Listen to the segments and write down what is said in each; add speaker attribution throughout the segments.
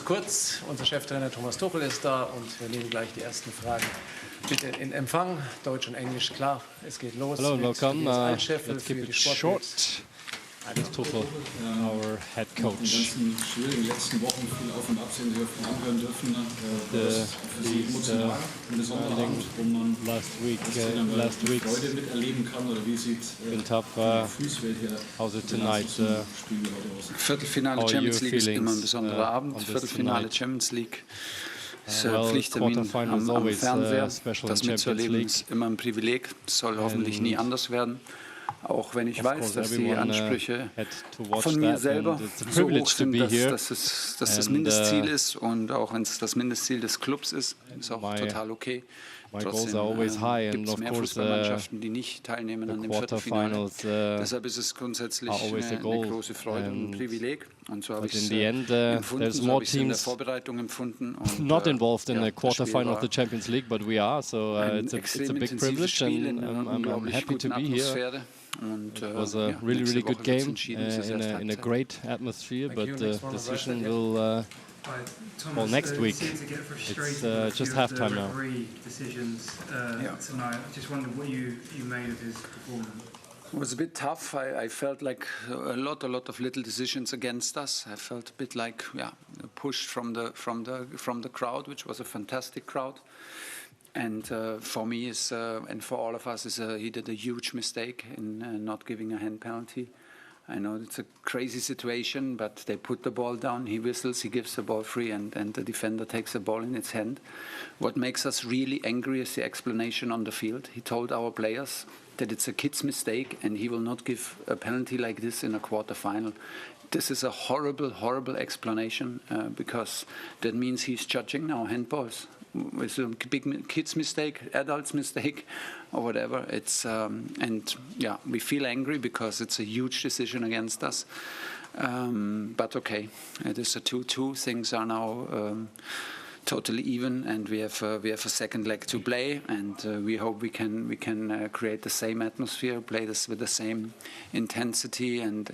Speaker 1: kurz. Unser Cheftrainer Thomas Tuchel ist da und wir nehmen gleich die ersten Fragen. Bitte in Empfang, Deutsch und Englisch, klar. Es geht los.
Speaker 2: Hello, welcome. Let's
Speaker 1: für
Speaker 2: keep
Speaker 1: die
Speaker 2: it short.
Speaker 1: Sportbild.
Speaker 2: Tuchel, our head coach.
Speaker 3: In den schwierigen letzten Wochen viel auf und ab sehen dürfen, anhören dürfen. Für Sie emotional ein besonderer Abend, wo man
Speaker 2: last week
Speaker 3: Freude miterleben kann, oder wie sieht
Speaker 2: been tough.
Speaker 3: Fußwelt hier
Speaker 2: How's it tonight?
Speaker 3: Spiel heute aus?
Speaker 4: Viertelfinale Champions League ist immer ein besonderer Abend. Viertelfinale Champions League ist Pflichttermin am Fernseher. Das mitzuerleben ist immer ein Privileg. Das soll hoffentlich nie anders werden. Auch wenn ich weiß, dass die Ansprüche von mir selber so hoch sind, dass das Mindestziel ist. Und auch wenn es das Mindestziel des Clubs ist, ist auch total okay. Trotzdem gibt es mehr Fußballmannschaften, die nicht teilnehmen an dem Viertelfinale. Deshalb ist es grundsätzlich eine große Freude und ein Privileg. Und so habe ich es empfunden, so habe ich es in der Vorbereitung empfunden. Und,
Speaker 2: not involved in the quarterfinal of the Champions League, but we are. So it's a big privilege, and I'm happy to be here.
Speaker 4: Und,
Speaker 2: it was a really good game in a great atmosphere, but the decision will well, next week. It's just halftime now.
Speaker 5: Tonight. I just wondered what you made of his performance.
Speaker 4: It was a bit tough. I felt like a lot of little decisions against us. I felt a bit like pushed from the crowd, which was a fantastic crowd. And for me, and for all of us, he did a huge mistake in not giving a hand penalty. I know it's a crazy situation, but they put the ball down, he whistles, he gives the ball free, and the defender takes the ball in its hand. What makes us really angry is the explanation on the field. He told our players that it's a kid's mistake and he will not give a penalty like this in a quarter-final. This is a horrible explanation because that means he's judging now handballs. It's a big kid's mistake, adult's mistake, or whatever. It's we feel angry because it's a huge decision against us. But okay, it is a 2-2. Things are now totally even, and we have a second leg to play, and we hope we can create the same atmosphere, play this with the same intensity and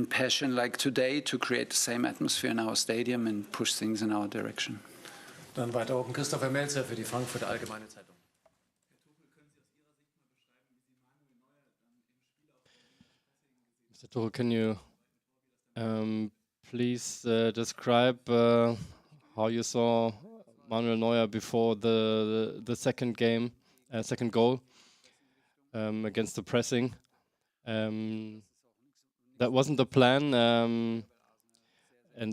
Speaker 4: passion like today, to create the same atmosphere in our stadium and push things in our direction.
Speaker 1: Dann weiter oben Christopher Melzer für die Frankfurter Allgemeine Zeitung.
Speaker 2: Mr. Tuchel, can you please describe how you saw Manuel Neuer before the second goal against the pressing? That wasn't the plan, and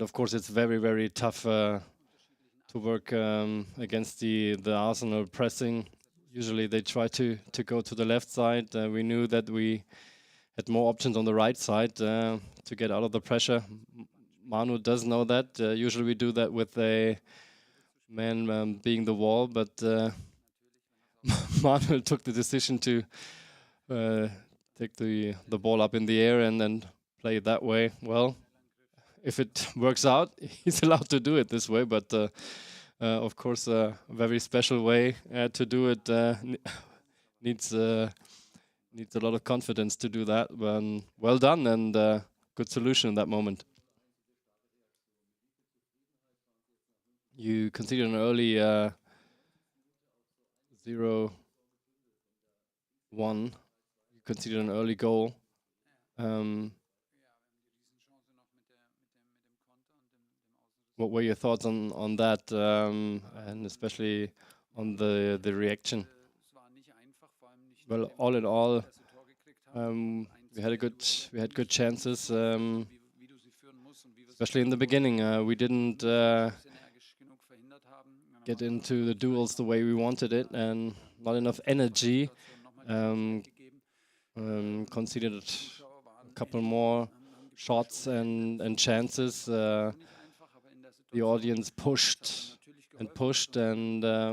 Speaker 2: of course it's very tough to work against the Arsenal pressing. Usually they try to go to the left side. We knew that we had more options on the right side to get out of the pressure. Manu does know that. Usually we do that with a man being the wall, but Manu took the decision to take the ball up in the air and then play it that way. Well, if it works out, he's allowed to do it this way, but of course a very special way to do it needs a lot of confidence to do that. Well done, and good solution in that moment. You conceded an early 0-1. You conceded an early goal. What were your thoughts on that, and especially on the reaction? Well, all in all, we had good chances, especially in the beginning. We didn't get into the duels the way we wanted it, and not enough energy. Conceded a couple more shots and chances. The audience pushed and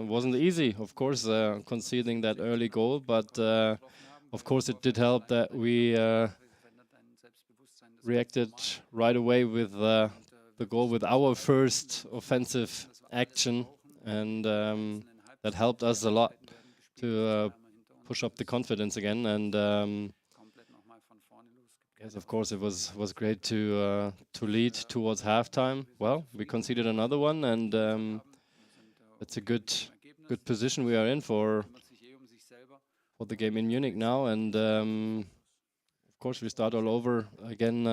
Speaker 2: wasn't easy, of course, conceding that early goal, but of course it did help that we reacted right away with the goal with our first offensive action, and that helped us a lot to push up the confidence again, and Yes, of course, it was great to lead towards halftime. Well, we conceded another one, and it's a good position we are in for the game in Munich now. And of course, we start all over again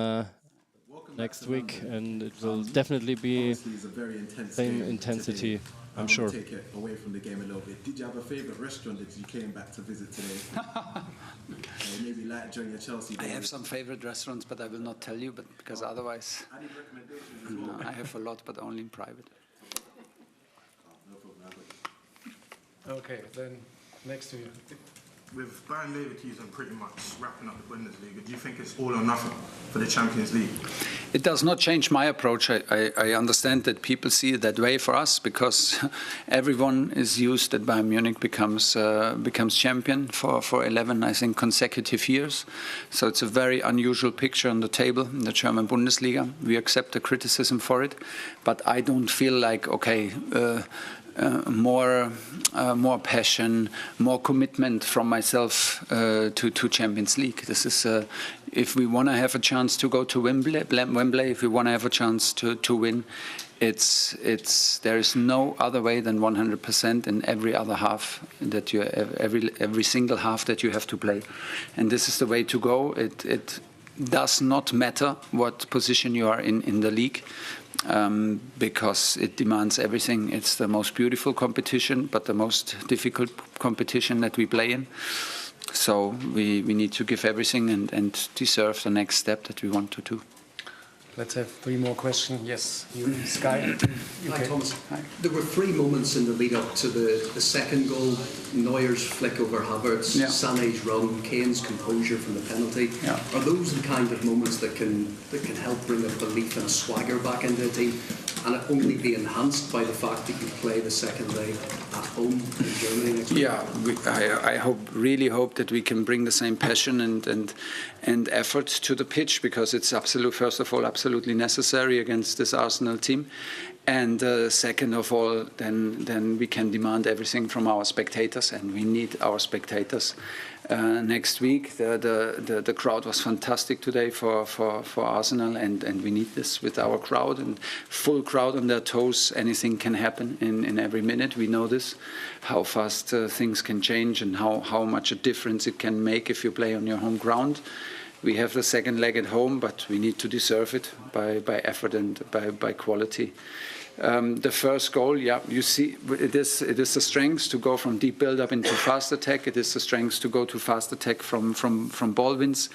Speaker 2: next week, and it will definitely be same intensity, I'm sure.
Speaker 6: Take it away from the game a little bit. Did you have a favorite restaurant that you came back to visit today? Maybe like during your Chelsea days?
Speaker 4: I have some favorite restaurants, but I will not tell you, but because otherwise
Speaker 6: I need recommendations as well.
Speaker 4: I have a lot, but only in private.
Speaker 6: No problem, I got you.
Speaker 1: Okay, then next to you.
Speaker 7: With Bayern Leverkusen pretty much wrapping up the Bundesliga, do you think it's all or nothing for the Champions League?
Speaker 4: It does not change my approach. I understand that people see it that way for us because everyone is used that Bayern Munich becomes champion for 11, I think, consecutive years. So it's a very unusual picture on the table in the German Bundesliga. We accept the criticism for it, but I don't feel like, okay, more passion, more commitment from myself to Champions League. This is if we want to have a chance to go to Wembley, if we want to have a chance to win, there is no other way than 100% in every other half that you every single half that you have to play, and this is the way to go. It does not matter what position you are in the league. Because it demands everything. It's the most beautiful competition, but the most difficult competition that we play in. So we need to give everything and deserve the next step that we want to do.
Speaker 1: Let's have 3 more questions. Yes, you, Sky.
Speaker 8: Hi, Thomas. Hi. There were 3 moments in the lead up to the second goal. Neuer's flick over Havertz, Sané's run, Kane's composure from the penalty.
Speaker 4: Yeah.
Speaker 8: Are those the kind of moments that can help bring a belief and a swagger back into the team, and it only be enhanced by the fact that you play the second leg at home in Germany next week?
Speaker 4: Yeah, I really hope that we can bring the same passion and effort to the pitch, because it's first of all absolutely necessary against this Arsenal team. And second of all, then we can demand everything from our spectators, and we need our spectators. Next week, the crowd was fantastic today for Arsenal, and we need this with our crowd, and full crowd on their toes. Anything can happen in every minute. We know this, how fast things can change and how much a difference it can make if you play on your home ground. We have the second leg at home, but we need to deserve it by effort and by quality. The first goal, yeah, you see, it is the strength to go from deep build-up into fast attack. It is the strength to go to fast attack from ball wins.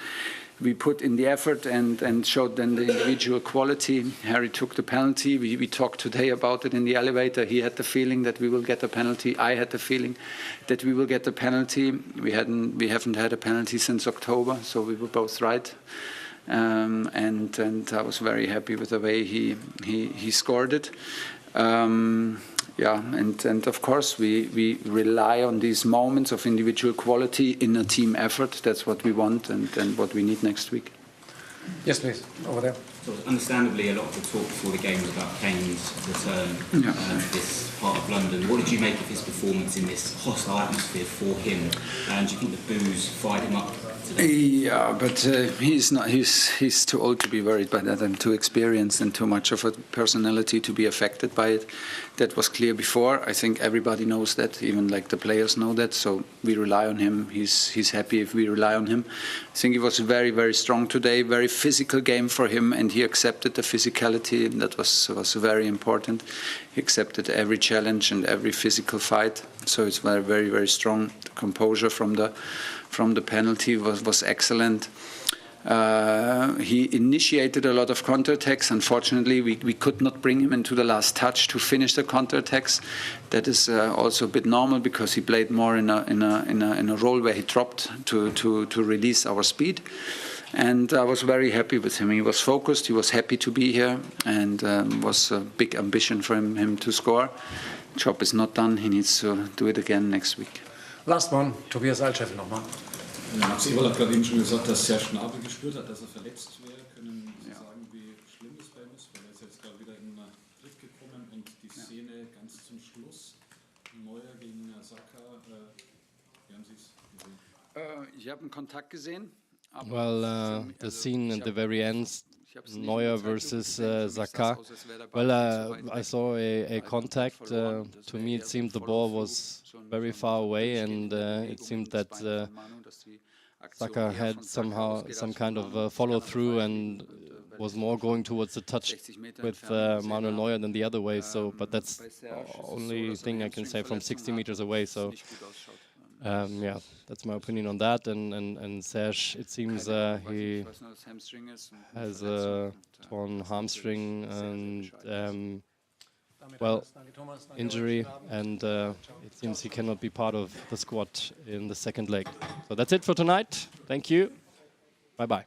Speaker 4: We put in the effort and showed then the individual quality. Harry took the penalty. We talked today about it in the elevator. He had the feeling that we will get a penalty. I had the feeling that we will get the penalty. We haven't had a penalty since October, so we were both right. And I was very happy with the way he scored it. And of course we rely on these moments of individual quality in a team effort. That's what we want and what we need next week.
Speaker 1: Yes, please, over there.
Speaker 9: So understandably, a lot of the talk before the game was about Kane's return this part of London. What did you make of his performance in this hostile atmosphere for him? And do you think the boos fired him up today?
Speaker 4: Yeah, but he's not. He's too old to be worried by that, and too experienced and too much of a personality to be affected by it. That was clear before. I think everybody knows that, even like the players know that. So we rely on him. He's happy if we rely on him. I think he was very, very strong today. Very physical game for him, and he accepted the physicality. And that was very important. He accepted every challenge and every physical fight. So it's very, very, very strong. The composure from the penalty was excellent. He initiated a lot of counterattacks. Unfortunately, we could not bring him into the last touch to finish the counterattacks. That is also a bit normal, because he played more in a role where he dropped to release our speed. And I was very happy with him. He was focused. He was happy to be here, and was a big ambition for him to score. Job is not done. He needs to do it again next week.
Speaker 1: Last one, Tobias Altscheffel nochmal.
Speaker 3: Max Eberl hat gerade eben schon gesagt, dass Serge Gnabry gespürt hat, dass er verletzt wäre. Können Sie sagen, wie schlimm es bei ihm ist? Weil er ist jetzt gerade wieder in den Tritt gekommen und die Szene ganz zum Schluss, Neuer gegen Saka, wie haben Sie es gesehen?
Speaker 4: Ich habe einen Kontakt gesehen.
Speaker 2: Well, the scene at the very end, Neuer versus Saka. Well, I saw a contact. To me, it seemed the ball was very far away, and it seemed that Saka had somehow some kind of follow through and was more going towards the touch with Manuel Neuer than the other way. So, but that's the only thing I can say from 60 meters away. So, yeah, that's my opinion on that. And Serge, it seems he has a torn hamstring and well, injury, and it seems he cannot be part of the squad in the second leg. So that's it for tonight. Thank you. Bye-bye.